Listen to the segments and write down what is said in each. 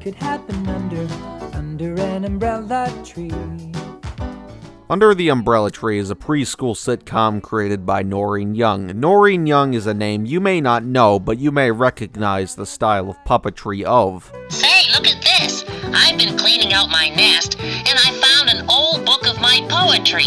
could happen under an umbrella tree. Under the Umbrella Tree is a preschool sitcom created by Norin. Norin is a name you may not know, but you may recognize the style of puppetry of. Say, look at this! I've been cleaning out my nest, and I found an old book of my poetry.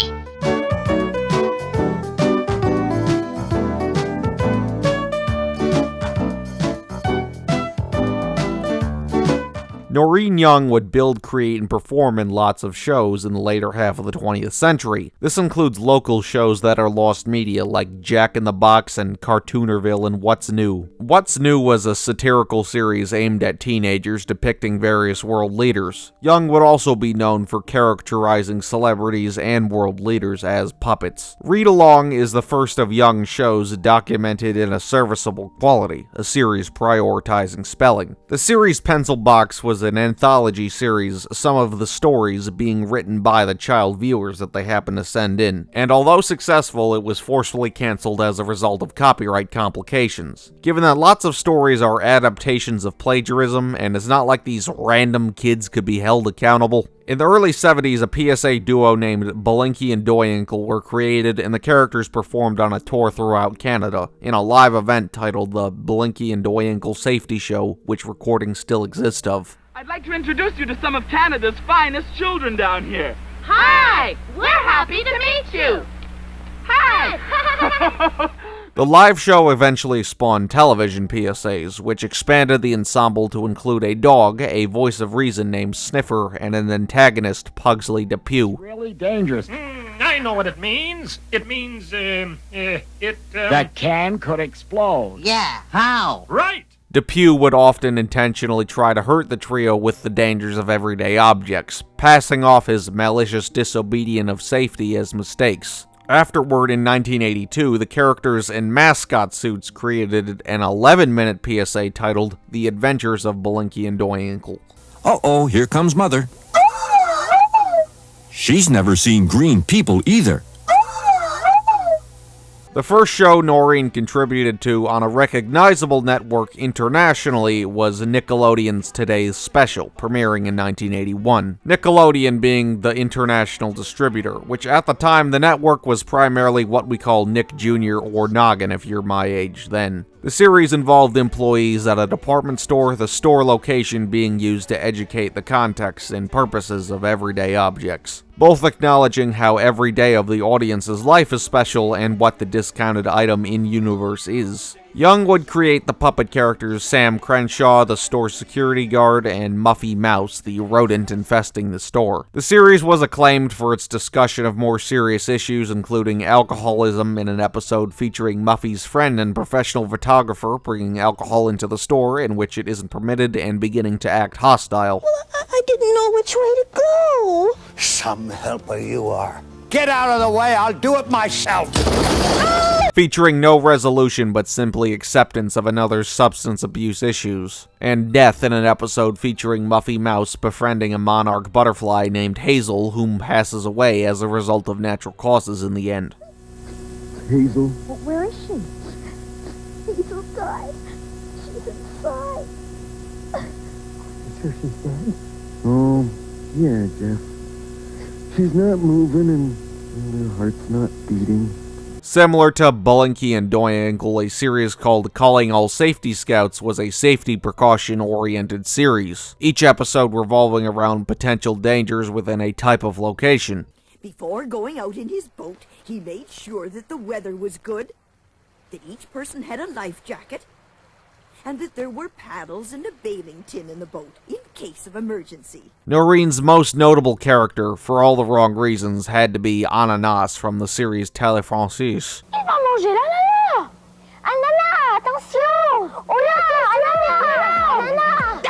Norin Young would build, create, and perform in lots of shows in the later half of the 20th century. This includes local shows that are lost media like Jack in the Box and Cartoonerville and What's New. What's New was a satirical series aimed at teenagers depicting various world leaders. Young would also be known for characterizing celebrities and world leaders as puppets. Read Along is the first of Young's shows documented in a serviceable quality, a series prioritizing spelling. The series Pencil Box was an anthology series, some of the stories being written by the child viewers that they happened to send in, and although successful, it was forcefully canceled as a result of copyright complications. Given that lots of stories are adaptations of plagiarism, and it's not like these random kids could be held accountable. In the early 70s, a PSA duo named Binky and Doan were created, and the characters performed on a tour throughout Canada, in a live event titled the Binky and Doan Safety Show, which recordings still exist of. I'd like to introduce you to some of Canada's finest children down here. Hi! We're happy to meet you! Hi! The live show eventually spawned television PSAs, which expanded the ensemble to include a dog, a voice of reason named Sniffer, and an antagonist, Pugsley Depew. Really dangerous. I know what it means. It means, That can could explode. Yeah, how? Right! Depew would often intentionally try to hurt the trio with the dangers of everyday objects, passing off his malicious disobedience of safety as mistakes. Afterward, in 1982, the characters in mascot suits created an 11-minute PSA titled The Adventures of Binky and Doan. Uh-oh, here comes Mother. She's never seen green people either. The first show Norin contributed to on a recognizable network internationally was Nickelodeon's Today's Special, premiering in 1981. Nickelodeon being the international distributor, which at the time the network was primarily what we call Nick Jr. or Noggin if you're my age then. The series involved employees at a department store, the store location being used to educate the context and purposes of everyday objects, both acknowledging how every day of the audience's life is special and what the discounted item in-universe is. Young would create the puppet characters Sam Crenshaw, the store security guard, and Muffy Mouse, the rodent infesting the store. The series was acclaimed for its discussion of more serious issues, including alcoholism in an episode featuring Muffy's friend and professional photographer bringing alcohol into the store in which it isn't permitted and beginning to act hostile. Well, I didn't know which way to go. Some helper you are. Get out of the way, I'll do it myself. Featuring no resolution but simply acceptance of another's substance abuse issues, and death in an episode featuring Muffy Mouse befriending a monarch butterfly named Hazel, whom passes away as a result of natural causes in the end. Hazel? Well, where is she? Hazel died. She's inside. You sure she's dead? Oh, yeah, Jeff. She's not moving and her heart's not beating. Similar to Binky and Doan, a series called Calling All Safety Scouts was a safety precaution-oriented series, each episode revolving around potential dangers within a type of location. Before going out in his boat, he made sure that the weather was good, that each person had a life jacket, and that there were paddles and a bailing tin in the boat in case of emergency. Norin's most notable character, for all the wrong reasons, had to be Ananas from the series Télé Francis. Il va manger l'ananas! Ananas, attention! Oh là, ananas!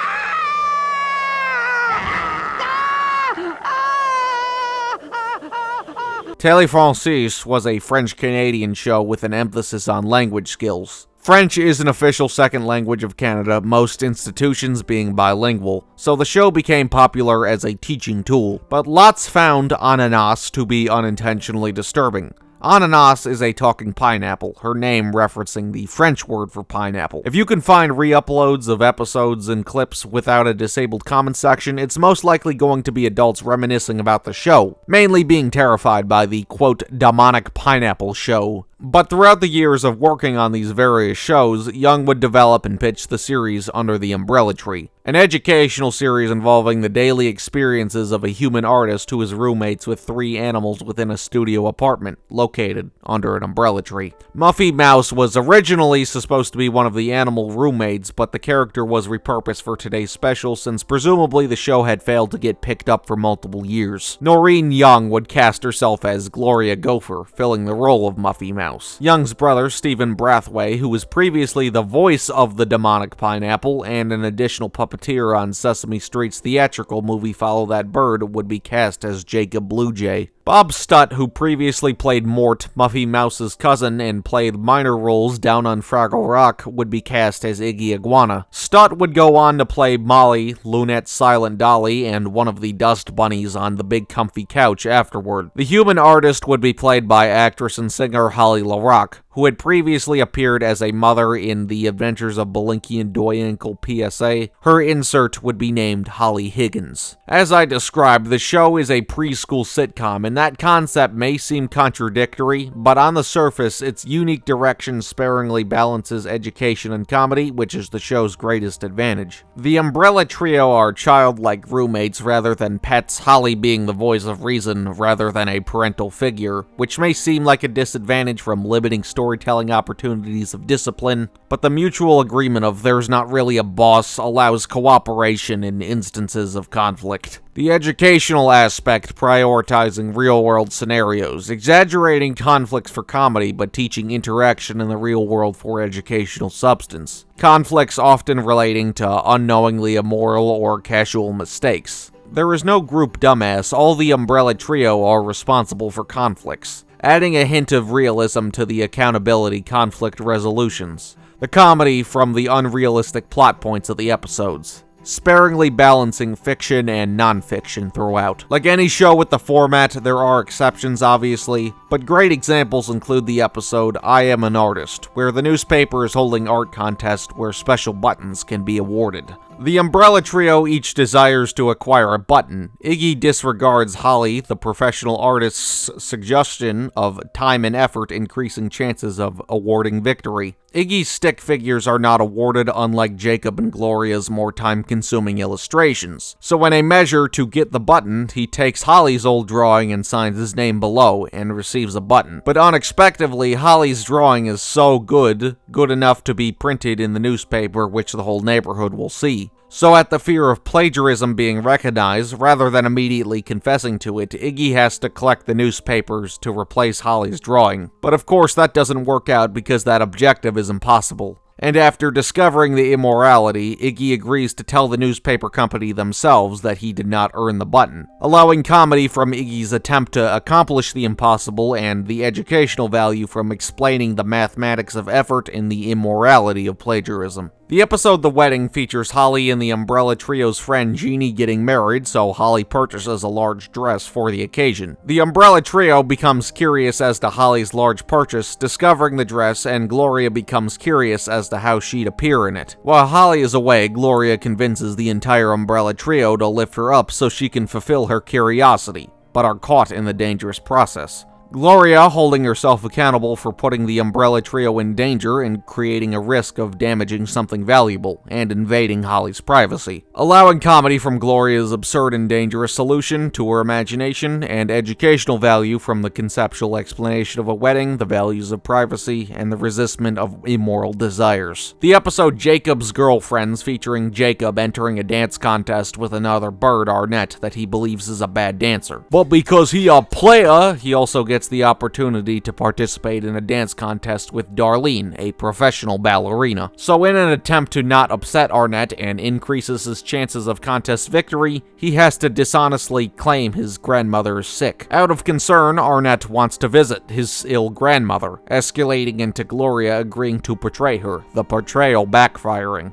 Télé Francis was a French-Canadian show with an emphasis on language skills. French is an official second language of Canada, most institutions being bilingual, so the show became popular as a teaching tool, but lots found Ananas to be unintentionally disturbing. Ananas is a talking pineapple, her name referencing the French word for pineapple. If you can find re-uploads of episodes and clips without a disabled comment section, it's most likely going to be adults reminiscing about the show, mainly being terrified by the, quote, demonic pineapple show. But throughout the years of working on these various shows, Young would develop and pitch the series under the umbrella tree, an educational series involving the daily experiences of a human artist who is roommates with 3 animals within a studio apartment located under an umbrella tree. Muffy Mouse was originally supposed to be one of the animal roommates, but the character was repurposed for today's special since presumably the show had failed to get picked up for multiple years. Norin Young would cast herself as Gloria Gopher, filling the role of Muffy Mouse. Young's brother, Stephen Brathwaite, who was previously the voice of the demonic pineapple and an additional puppeteer on Sesame Street's theatrical movie Follow That Bird, would be cast as Jacob Bluejay. Bob Stutt, who previously played Mort, Muffy Mouse's cousin, and played minor roles down on Fraggle Rock, would be cast as Iggy Iguana. Stutt would go on to play Molly, Lunette's silent dolly, and one of the dust bunnies on the big comfy couch afterward. The human artist would be played by actress and singer Holly LaRock, who had previously appeared as a mother in The Adventures of Binky and Doan PSA. Her insert would be named Holly Higgins. As I described, the show is a preschool sitcom, and that concept may seem contradictory, but on the surface, its unique direction sparingly balances education and comedy, which is the show's greatest advantage. The Umbrella Trio are childlike roommates rather than pets, Holly being the voice of reason rather than a parental figure, which may seem like a disadvantage from limiting storytelling opportunities of discipline, but the mutual agreement of there's not really a boss allows cooperation in instances of conflict. The educational aspect prioritizing real-world scenarios, exaggerating conflicts for comedy but teaching interaction in the real world for educational substance. Conflicts often relating to unknowingly immoral or casual mistakes. There is no group dumbass, all the Umbrella Trio are responsible for conflicts, adding a hint of realism to the accountability conflict resolutions. The comedy from the unrealistic plot points of the episodes, sparingly balancing fiction and non-fiction throughout. Like any show with the format, there are exceptions obviously, but great examples include the episode I Am an Artist, where the newspaper is holding art contest where special buttons can be awarded. The Umbrella Trio each desires to acquire a button. Iggy disregards Holly, the professional artist's suggestion of time and effort increasing chances of awarding victory. Iggy's stick figures are not awarded, unlike Jacob and Gloria's more time-consuming illustrations. So in a measure to get the button, he takes Holly's old drawing and signs his name below, and receives a button. But unexpectedly, Holly's drawing is so good enough to be printed in the newspaper, which the whole neighborhood will see. So at the fear of plagiarism being recognized, rather than immediately confessing to it, Iggy has to collect the newspapers to replace Holly's drawing. But of course that doesn't work out because that objective is impossible. And after discovering the immorality, Iggy agrees to tell the newspaper company themselves that he did not earn the button, allowing comedy from Iggy's attempt to accomplish the impossible and the educational value from explaining the mathematics of effort and the immorality of plagiarism. The episode The Wedding features Holly and the Umbrella Trio's friend Jeannie getting married, so Holly purchases a large dress for the occasion. The Umbrella Trio becomes curious as to Holly's large purchase, discovering the dress, and Gloria becomes curious as to how she'd appear in it. While Holly is away, Gloria convinces the entire Umbrella Trio to lift her up so she can fulfill her curiosity, but are caught in the dangerous process. Gloria holding herself accountable for putting the Umbrella Trio in danger and creating a risk of damaging something valuable and invading Holly's privacy, allowing comedy from Gloria's absurd and dangerous solution to her imagination and educational value from the conceptual explanation of a wedding, the values of privacy, and the resistment of immoral desires. The episode Jacob's Girlfriends, featuring Jacob entering a dance contest with another bird, Arnett, that he believes is a bad dancer. But because he a player, he also gets the opportunity to participate in a dance contest with Darlene, a professional ballerina. So in an attempt to not upset Arnett and increases his chances of contest victory, he has to dishonestly claim his grandmother is sick. Out of concern, Arnett wants to visit his ill grandmother, escalating into Gloria agreeing to portray her, the portrayal backfiring.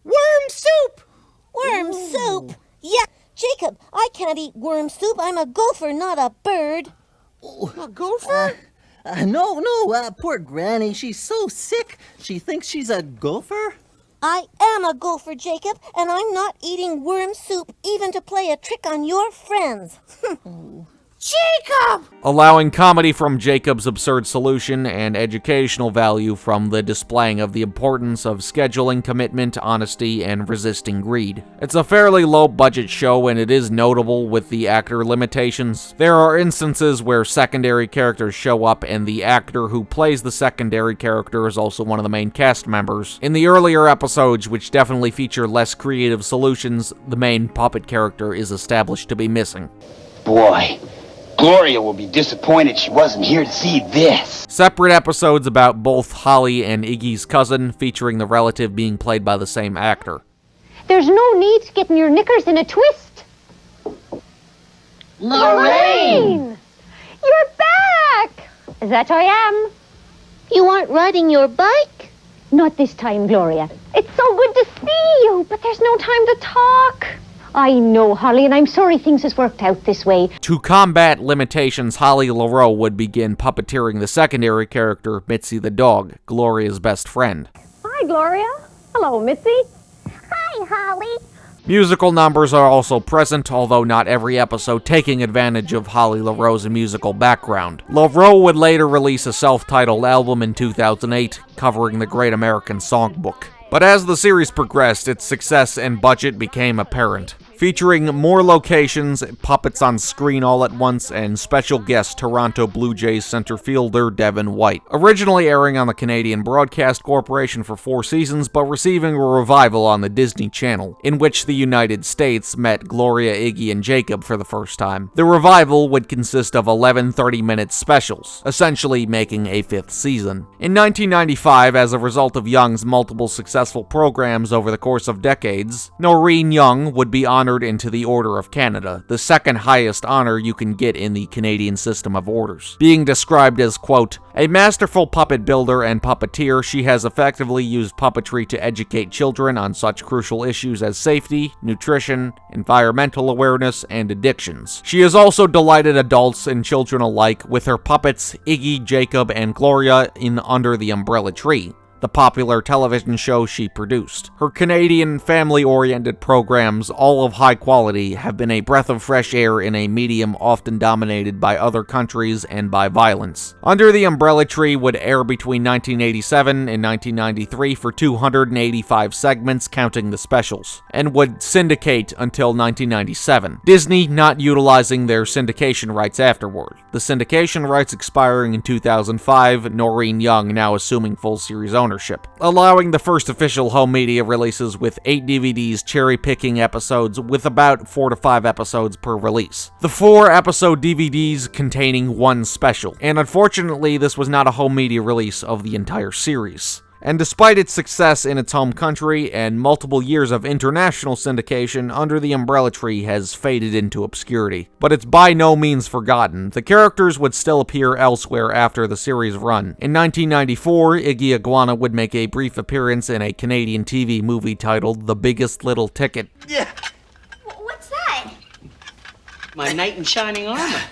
Worm soup! Worm soup! Yeah, Jacob, I can't eat worm soup. I'm a gopher, not a bird. A gopher? No, poor Granny. She's so sick. She thinks she's a gopher. I am a gopher, Jacob, and I'm not eating worm soup even to play a trick on your friends. Jacob! Allowing comedy from Jacob's absurd solution and educational value from the displaying of the importance of scheduling, commitment, honesty, and resisting greed. It's a fairly low-budget show, and it is notable with the actor limitations. There are instances where secondary characters show up, and the actor who plays the secondary character is also one of the main cast members. In the earlier episodes, which definitely feature less creative solutions, the main puppet character is established to be missing. Boy, Gloria will be disappointed she wasn't here to see this. Separate episodes about both Holly and Iggy's cousin, featuring the relative being played by the same actor. There's no need to getting your knickers in a twist. Lorraine! You're back! That I am. You aren't riding your bike? Not this time, Gloria. It's so good to see you, but there's no time to talk. I know, Holly, and I'm sorry things has worked out this way. To combat limitations, Holly LaRoe would begin puppeteering the secondary character, Mitzi the dog, Gloria's best friend. Hi, Gloria. Hello, Mitzi. Hi, Holly. Musical numbers are also present, although not every episode taking advantage of Holly LaRoe's musical background. LaRoe would later release a self-titled album in 2008, covering the Great American Songbook. But as the series progressed, its success and budget became apparent. Featuring more locations, puppets on screen all at once, and special guest Toronto Blue Jays center fielder Devin White. Originally airing on the Canadian Broadcast Corporation for 4 seasons, but receiving a revival on the Disney Channel, in which the United States met Gloria, Iggy, and Jacob for the first time. The revival would consist of 11 30-minute specials, essentially making a 5th season. In 1995, as a result of Young's multiple successful programs over the course of decades, Norin Young would be honored into the Order of Canada, the second highest honor you can get in the Canadian system of orders. Being described as, quote, a masterful puppet builder and puppeteer, she has effectively used puppetry to educate children on such crucial issues as safety, nutrition, environmental awareness, and addictions. She has also delighted adults and children alike with her puppets Iggy, Jacob, and Gloria in Under the Umbrella Tree, the popular television show she produced. Her Canadian family-oriented programs, all of high quality, have been a breath of fresh air in a medium often dominated by other countries and by violence. Under the Umbrella Tree would air between 1987 and 1993 for 285 segments counting the specials, and would syndicate until 1997, Disney not utilizing their syndication rights afterward. The syndication rights expiring in 2005, Norin Young now assuming full series ownership, allowing the first official home media releases with 8 DVDs cherry-picking episodes with about 4 to 5 episodes per release. The 4-episode DVDs containing 1 special, and unfortunately this was not a home media release of the entire series. And despite its success in its home country and multiple years of international syndication, Under the Umbrella Tree has faded into obscurity. But it's by no means forgotten. The characters would still appear elsewhere after the series run. In 1994, Iggy Iguana would make a brief appearance in a Canadian TV movie titled The Biggest Little Ticket. Yeah. What's that? My knight in shining armor.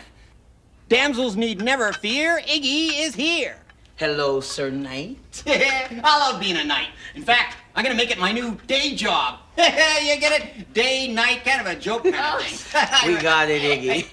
Damsels need never fear, Iggy is here. Hello, Sir Knight. I love being a knight. In fact, I'm gonna make it my new day job. You get it? Day, night, kind of a joke kind of thing. We got it, Iggy.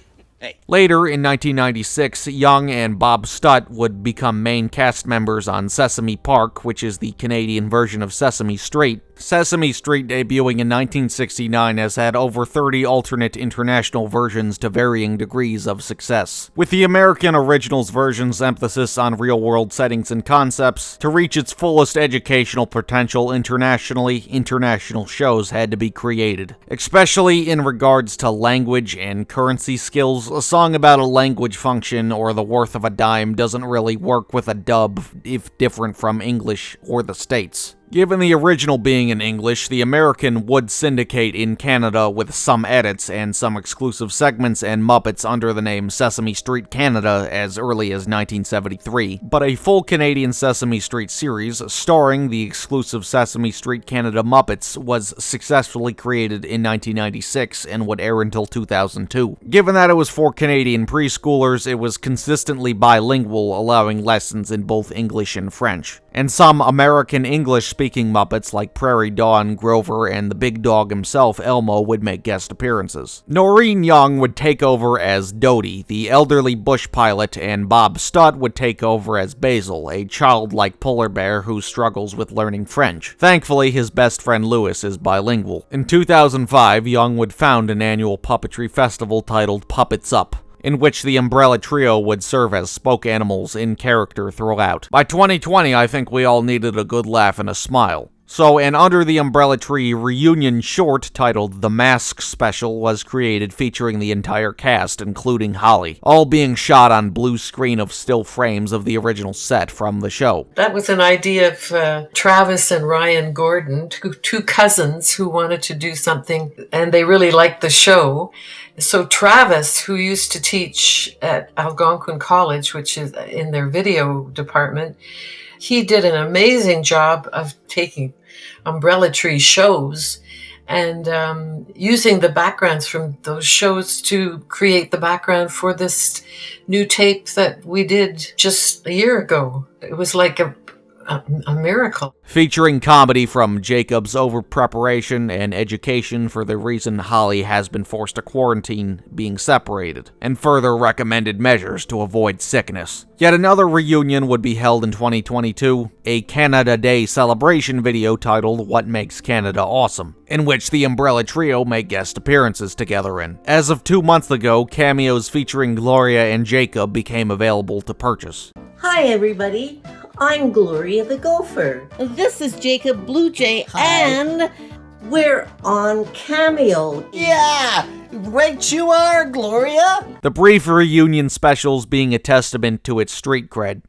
Later, in 1996, Young and Bob Stutt would become main cast members on Sesame Park, which is the Canadian version of Sesame Street. Sesame Street, debuting in 1969, has had over 30 alternate international versions to varying degrees of success, with the American originals version's emphasis on real-world settings and concepts. To reach its fullest educational potential internationally, international shows had to be created. Especially in regards to language and currency skills, a song about a language function or the worth of a dime doesn't really work with a dub if different from English or the States. Given the original being in English, the American would syndicate in Canada with some edits and some exclusive segments and Muppets under the name Sesame Street Canada as early as 1973, but a full Canadian Sesame Street series starring the exclusive Sesame Street Canada Muppets was successfully created in 1996 and would air until 2002. Given that it was for Canadian preschoolers, it was consistently bilingual, allowing lessons in both English and French. And some American English-speaking Muppets like Prairie Dawn, Grover, and the big dog himself, Elmo, would make guest appearances. Norin Young would take over as Dodie, the elderly bush pilot, and Bob Stutt would take over as Basil, a childlike polar bear who struggles with learning French. Thankfully, his best friend Louis is bilingual. In 2005, Young would found an annual puppetry festival titled Puppets Up, in which the Umbrella Trio would serve as spoke animals in character throughout. By 2020, I think we all needed a good laugh and a smile. So an Under the Umbrella Tree reunion short titled The Mask Special was created featuring the entire cast, including Holly, all being shot on blue screen of still frames of the original set from the show. That was an idea of Travis and Ryan Gordon, two cousins who wanted to do something, and they really liked the show. So Travis, who used to teach at Algonquin College, which is in their video department, he did an amazing job of taking Umbrella Tree shows and using the backgrounds from those shows to create the background for this new tape that we did just a year ago. It was like a miracle. Featuring comedy from Jacob's over-preparation and education for the reason Holly has been forced to quarantine being separated, and further recommended measures to avoid sickness. Yet another reunion would be held in 2022, a Canada Day celebration video titled What Makes Canada Awesome, in which the Umbrella Trio make guest appearances together in. As of 2 months ago, cameos featuring Gloria and Jacob became available to purchase. Hi, everybody. I'm Gloria the Gopher. This is Jacob Blue Jay, and we're on Cameo. Yeah, right you are, Gloria. The brief reunion specials being a testament to its street cred.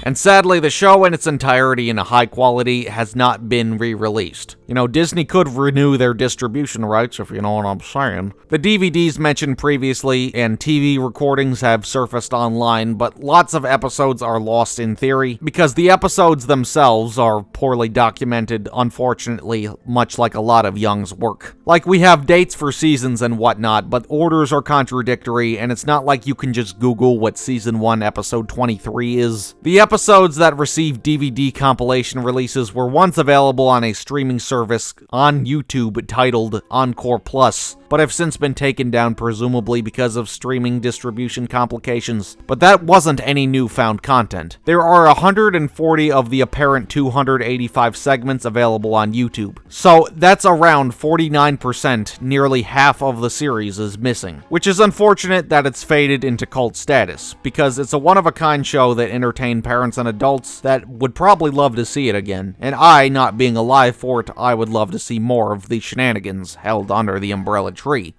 And sadly, the show in its entirety in a high quality has not been re-released. You know, Disney could renew their distribution rights, if you know what I'm saying. The DVDs mentioned previously and TV recordings have surfaced online, but lots of episodes are lost in theory, because the episodes themselves are poorly documented, unfortunately, much like a lot of Young's work. Like, we have dates for seasons and whatnot, but orders are contradictory, and it's not like you can just Google what Season 1, Episode 23 is. The episodes that received DVD compilation releases were once available on a streaming service on YouTube titled Encore Plus, but have since been taken down presumably because of streaming distribution complications. But that wasn't any newfound content. There are 140 of the apparent 285 segments available on YouTube. So that's around 49%, nearly half of the series is missing. Which is unfortunate that it's faded into cult status, because it's a one-of-a-kind show that entertained parents and adults that would probably love to see it again. And I, not being alive for it, I would love to see more of the shenanigans held under the Umbrella Tree.